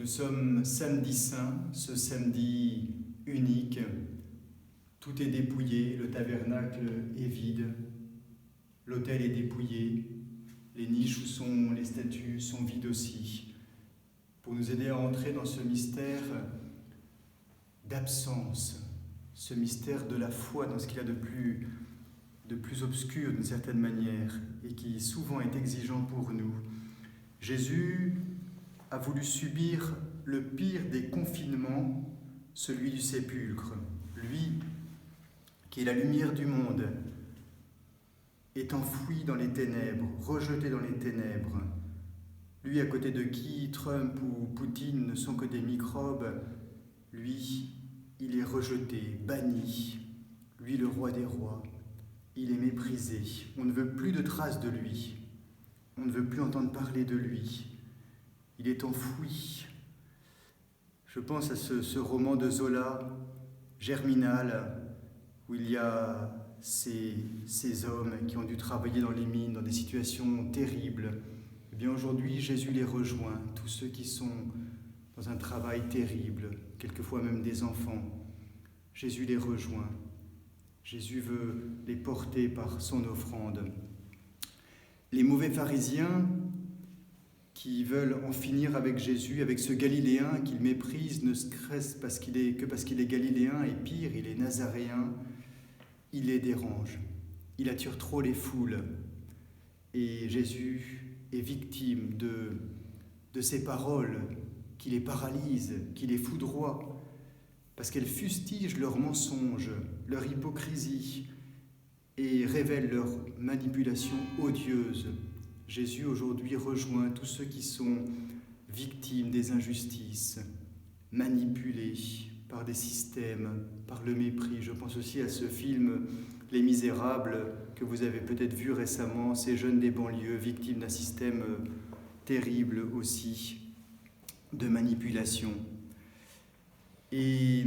Nous sommes samedi saint, ce samedi unique. Tout est dépouillé, le tabernacle est vide, l'autel est dépouillé, les niches où sont les statues sont vides aussi. Pour nous aider à entrer dans ce mystère d'absence, ce mystère de la foi dans ce qu'il y a de plus obscur d'une certaine manière et qui souvent est exigeant pour nous. Jésus a voulu subir le pire des confinements, celui du sépulcre. Lui, qui est la lumière du monde, est enfoui dans les ténèbres, rejeté dans les ténèbres. Lui, à côté de qui Trump ou Poutine ne sont que des microbes, lui, il est rejeté, banni. Lui, le roi des rois, il est méprisé. On ne veut plus de traces de lui. On ne veut plus entendre parler de lui. Il est enfoui. Je pense à ce roman de Zola, Germinal, où il y a ces hommes qui ont dû travailler dans les mines, dans des situations terribles. Eh bien aujourd'hui, Jésus les rejoint, tous ceux qui sont dans un travail terrible, quelquefois même des enfants. Jésus les rejoint. Jésus veut les porter par son offrande. Les mauvais pharisiens qui veulent en finir avec Jésus, avec ce Galiléen qu'ils méprisent, ne serait-ce parce qu'il est galiléen, et pire, il est nazaréen, il les dérange. Il attire trop les foules. Et Jésus est victime de ces paroles qui les paralysent, qui les foudroient, parce qu'elles fustigent leurs mensonges, leur hypocrisie, et révèlent leur manipulation odieuse. Jésus aujourd'hui rejoint tous ceux qui sont victimes des injustices, manipulés par des systèmes, par le mépris. Je pense aussi à ce film Les Misérables que vous avez peut-être vu récemment, ces jeunes des banlieues victimes d'un système terrible aussi de manipulation. Et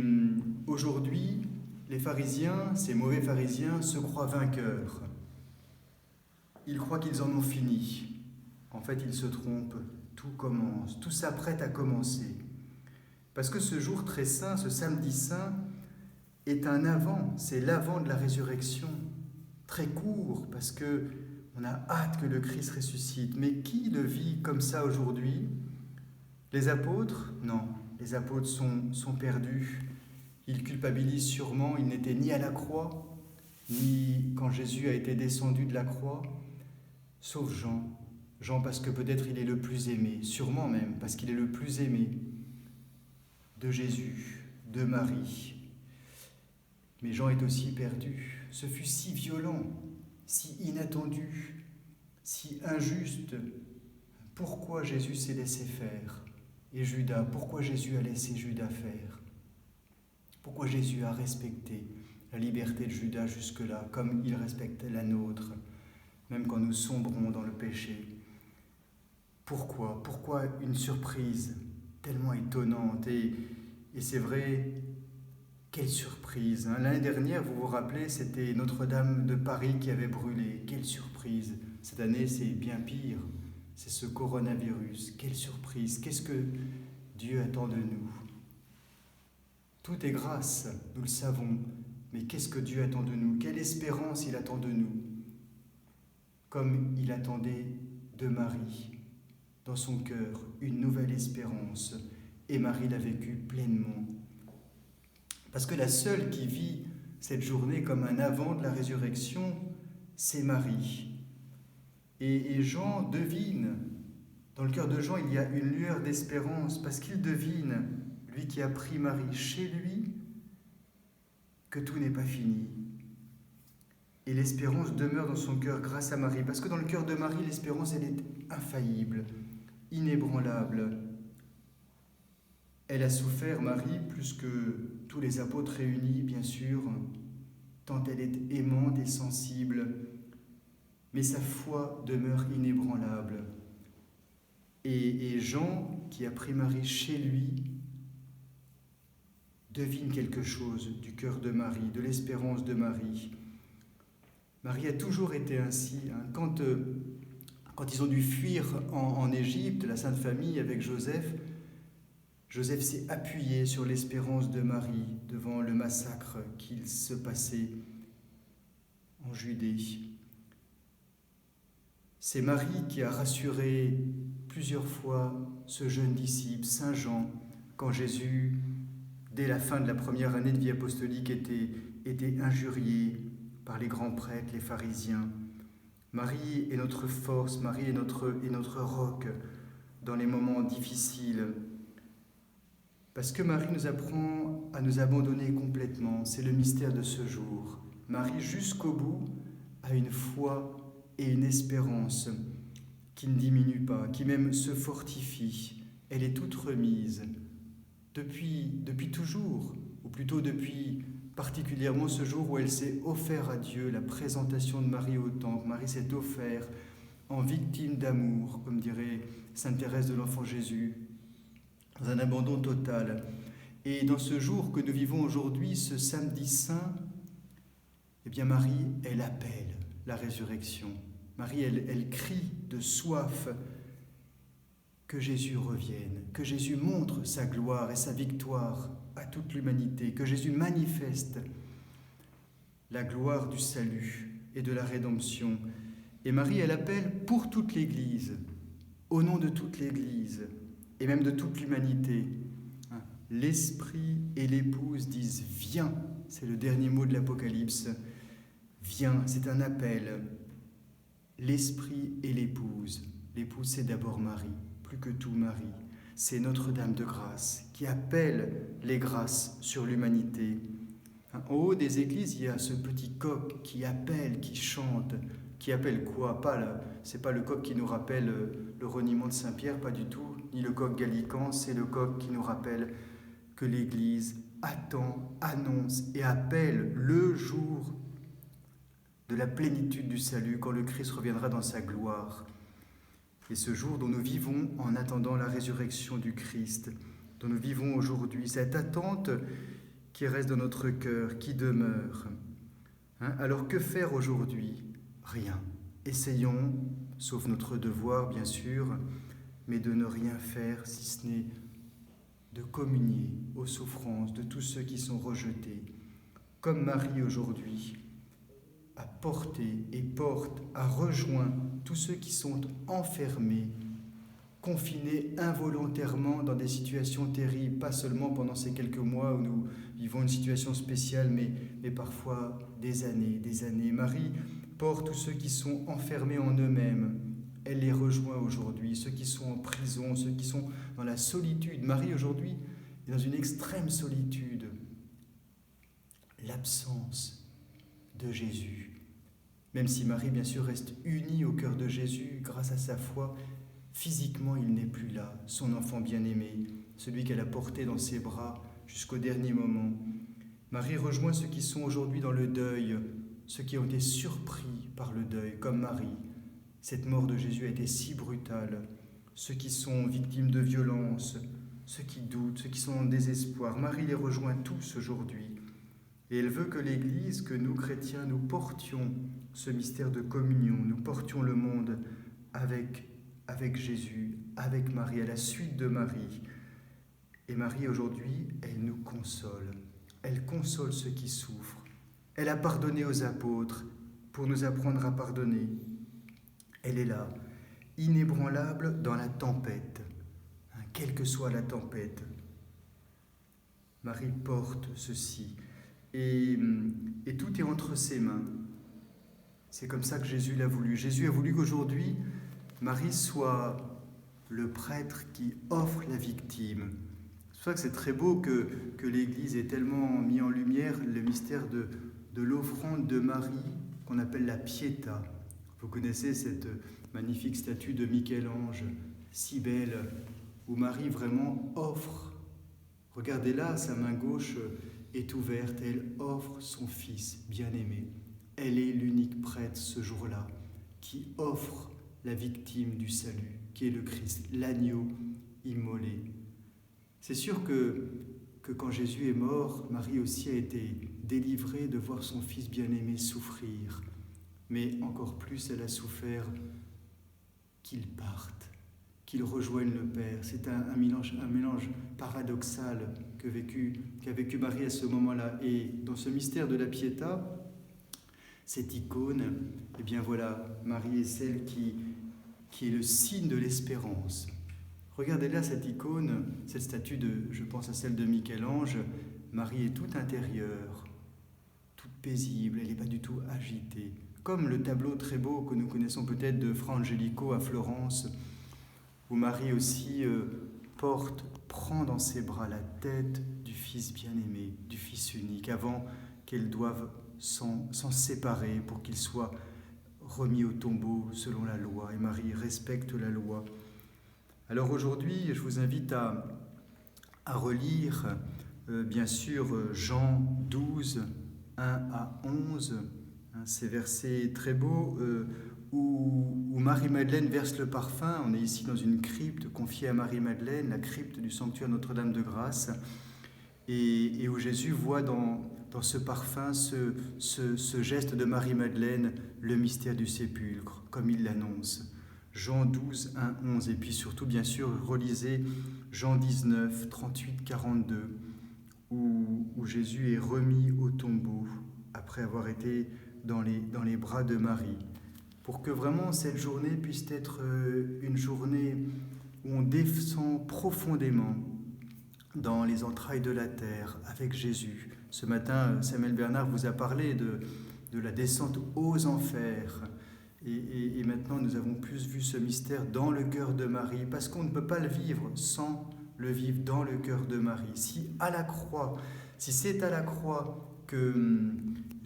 aujourd'hui, les pharisiens, ces mauvais pharisiens, se croient vainqueurs. Ils croient qu'ils en ont fini. En fait, ils se trompent. Tout commence, tout s'apprête à commencer. Parce que ce jour très saint, ce samedi saint, est un avant, c'est l'avant de la résurrection. Très court, parce qu'on a hâte que le Christ ressuscite. Mais qui le vit comme ça aujourd'hui ? Les apôtres ? Non, les apôtres sont perdus. Ils culpabilisent sûrement, ils n'étaient ni à la croix, ni quand Jésus a été descendu de la croix, sauf Jean. Jean parce que peut-être il est le plus aimé, sûrement même parce qu'il est le plus aimé de Jésus, de Marie. Mais Jean est aussi perdu. Ce fut si violent, si inattendu, si injuste. Pourquoi Jésus s'est laissé faire ? Et Judas, pourquoi Jésus a laissé Judas faire ? Pourquoi Jésus a respecté la liberté de Judas jusque-là, comme il respectait la nôtre, même quand nous sombrons dans le péché ? Pourquoi ? Pourquoi une surprise tellement étonnante ? Et c'est vrai, quelle surprise, hein ? L'année dernière, vous vous rappelez, c'était Notre-Dame de Paris qui avait brûlé. Quelle surprise ! Cette année, c'est bien pire. C'est ce coronavirus. Quelle surprise ! Qu'est-ce que Dieu attend de nous ? Tout est grâce, nous le savons. Mais qu'est-ce que Dieu attend de nous ? Quelle espérance il attend de nous ? Comme il attendait de Marie, dans son cœur, une nouvelle espérance. Et Marie l'a vécue pleinement. Parce que la seule qui vit cette journée comme un avant de la résurrection, c'est Marie. Et Jean devine, dans le cœur de Jean, il y a une lueur d'espérance, parce qu'il devine, lui qui a pris Marie chez lui, que tout n'est pas fini. Et l'espérance demeure dans son cœur grâce à Marie, parce que dans le cœur de Marie, l'espérance, elle est infaillible, inébranlable. Elle a souffert, Marie, plus que tous les apôtres réunis, bien sûr, tant elle est aimante et sensible, mais sa foi demeure inébranlable. Et Jean, qui a pris Marie chez lui, devine quelque chose du cœur de Marie, de l'espérance de Marie. Marie a toujours été ainsi. Quand ils ont dû fuir en Égypte, la Sainte Famille avec Joseph, Joseph s'est appuyé sur l'espérance de Marie devant le massacre qu'il se passait en Judée. C'est Marie qui a rassuré plusieurs fois ce jeune disciple, Saint Jean, quand Jésus, dès la fin de la première année de vie apostolique, était injurié par les grands prêtres, les pharisiens. Marie est notre force, Marie est notre roc dans les moments difficiles. Parce que Marie nous apprend à nous abandonner complètement, c'est le mystère de ce jour. Marie, jusqu'au bout, a une foi et une espérance qui ne diminue pas, qui même se fortifie. Elle est toute remise. Depuis toujours, ou plutôt depuis particulièrement ce jour où elle s'est offert à Dieu, la présentation de Marie au temple. Marie s'est offerte en victime d'amour, comme dirait Sainte Thérèse de l'Enfant Jésus, dans un abandon total. Et dans ce jour que nous vivons aujourd'hui, ce samedi saint, eh bien Marie, elle appelle la résurrection. Marie, elle crie de soif que Jésus revienne, que Jésus montre sa gloire et sa victoire à toute l'humanité, que Jésus manifeste la gloire du salut et de la rédemption. Et Marie, elle appelle pour toute l'Église, au nom de toute l'Église et même de toute l'humanité. L'Esprit et l'Épouse disent « Viens », c'est le dernier mot de l'Apocalypse. « Viens », c'est un appel. L'Esprit et l'Épouse. L'Épouse, c'est d'abord Marie, plus que tout Marie. C'est Notre-Dame de Grâce qui appelle les grâces sur l'humanité. En haut des églises, il y a ce petit coq qui appelle, qui chante. Qui appelle quoi? C'est pas le coq qui nous rappelle le reniement de Saint-Pierre, pas du tout, ni le coq gallican, c'est le coq qui nous rappelle que l'Église attend, annonce et appelle le jour de la plénitude du salut, quand le Christ reviendra dans sa gloire. Et ce jour dont nous vivons en attendant la résurrection du Christ, dont nous vivons aujourd'hui, cette attente qui reste dans notre cœur, qui demeure. Alors que faire aujourd'hui? Rien. Essayons, sauf notre devoir bien sûr, mais de ne rien faire si ce n'est de communier aux souffrances de tous ceux qui sont rejetés, comme Marie aujourd'hui a porté et porte, a rejoint tous ceux qui sont enfermés, confinés involontairement dans des situations terribles, pas seulement pendant ces quelques mois où nous vivons une situation spéciale, mais parfois des années. Marie porte tous ceux qui sont enfermés en eux-mêmes. Elle les rejoint aujourd'hui, ceux qui sont en prison, ceux qui sont dans la solitude. Marie aujourd'hui est dans une extrême solitude. L'absence de Jésus. Même si Marie, bien sûr, reste unie au cœur de Jésus grâce à sa foi, physiquement, il n'est plus là, son enfant bien-aimé, celui qu'elle a porté dans ses bras jusqu'au dernier moment. Marie rejoint ceux qui sont aujourd'hui dans le deuil, ceux qui ont été surpris par le deuil, comme Marie. Cette mort de Jésus a été si brutale. Ceux qui sont victimes de violences, ceux qui doutent, ceux qui sont en désespoir. Marie les rejoint tous aujourd'hui. Et elle veut que l'Église, que nous, chrétiens, nous portions ce mystère de communion, nous portions le monde avec Jésus, avec Marie, à la suite de Marie. Et Marie, aujourd'hui, elle nous console. Elle console ceux qui souffrent. Elle a pardonné aux apôtres pour nous apprendre à pardonner. Elle est là, inébranlable dans la tempête, quelle que soit la tempête. Marie porte ceci. Et tout est entre ses mains. C'est comme ça que Jésus l'a voulu. Jésus a voulu qu'aujourd'hui, Marie soit le prêtre qui offre la victime. C'est pour ça que c'est très beau que l'Église ait tellement mis en lumière le mystère de l'offrande de Marie, qu'on appelle la Pietà. Vous connaissez cette magnifique statue de Michel-Ange, si belle, où Marie vraiment offre. Regardez-là, sa main gauche est ouverte et elle offre son fils bien-aimé. Elle est l'unique prêtre ce jour-là qui offre la victime du salut, qui est le Christ, l'agneau immolé. C'est sûr que quand Jésus est mort, Marie aussi a été délivrée de voir son fils bien-aimé souffrir. Mais encore plus, elle a souffert qu'il parte. qu'ils rejoignent le Père. C'est un mélange paradoxal qu'a vécu Marie à ce moment-là. Et dans ce mystère de la Pietà, cette icône, eh bien voilà, Marie est celle qui est le signe de l'espérance. Regardez là cette icône, cette statue je pense à celle de Michel-Ange. Marie est toute intérieure, toute paisible, elle n'est pas du tout agitée. Comme le tableau très beau que nous connaissons peut-être de Fra Angelico à Florence, où Marie aussi prend dans ses bras la tête du Fils bien-aimé, du Fils unique, avant qu'elle doive s'en séparer pour qu'il soit remis au tombeau selon la loi. Et Marie respecte la loi. Alors aujourd'hui, je vous invite à relire, bien sûr, Jean 12, 1 à 11, ces versets très beaux où Marie-Madeleine verse le parfum. On est ici dans une crypte confiée à Marie-Madeleine, la crypte du sanctuaire Notre-Dame-de-Grâce, et où Jésus voit dans ce parfum, ce geste de Marie-Madeleine, le mystère du sépulcre, comme il l'annonce. Jean 12, 1, 11. Et puis surtout, bien sûr, relisez Jean 19, 38, 42, où Jésus est remis au tombeau après avoir été dans les bras de Marie. Pour que vraiment cette journée puisse être une journée où on descend profondément dans les entrailles de la terre avec Jésus. Ce matin, Samuel Bernard vous a parlé de la descente aux enfers. Et maintenant, nous avons plus vu ce mystère dans le cœur de Marie, parce qu'on ne peut pas le vivre sans le vivre dans le cœur de Marie. Si c'est à la croix que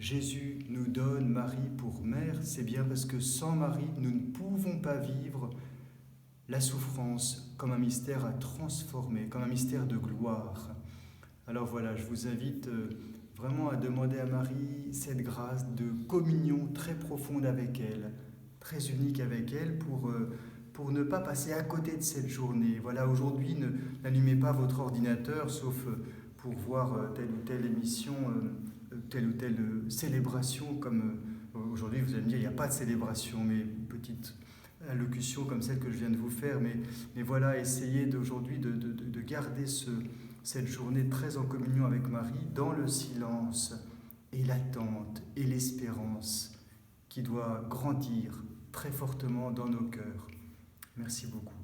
Jésus nous donne Marie pour mère, c'est bien parce que sans Marie, nous ne pouvons pas vivre la souffrance comme un mystère à transformer, comme un mystère de gloire. Alors voilà, je vous invite vraiment à demander à Marie cette grâce de communion très profonde avec elle, très unique avec elle, pour ne pas passer à côté de cette journée. Voilà, aujourd'hui, n'allumez pas votre ordinateur, sauf pour voir telle ou telle émission, telle ou telle célébration, comme aujourd'hui, vous allez me dire, il n'y a pas de célébration, mais une petite allocution comme celle que je viens de vous faire, mais voilà, essayez d'aujourd'hui de garder cette journée très en communion avec Marie, dans le silence et l'attente et l'espérance qui doit grandir très fortement dans nos cœurs. Merci beaucoup.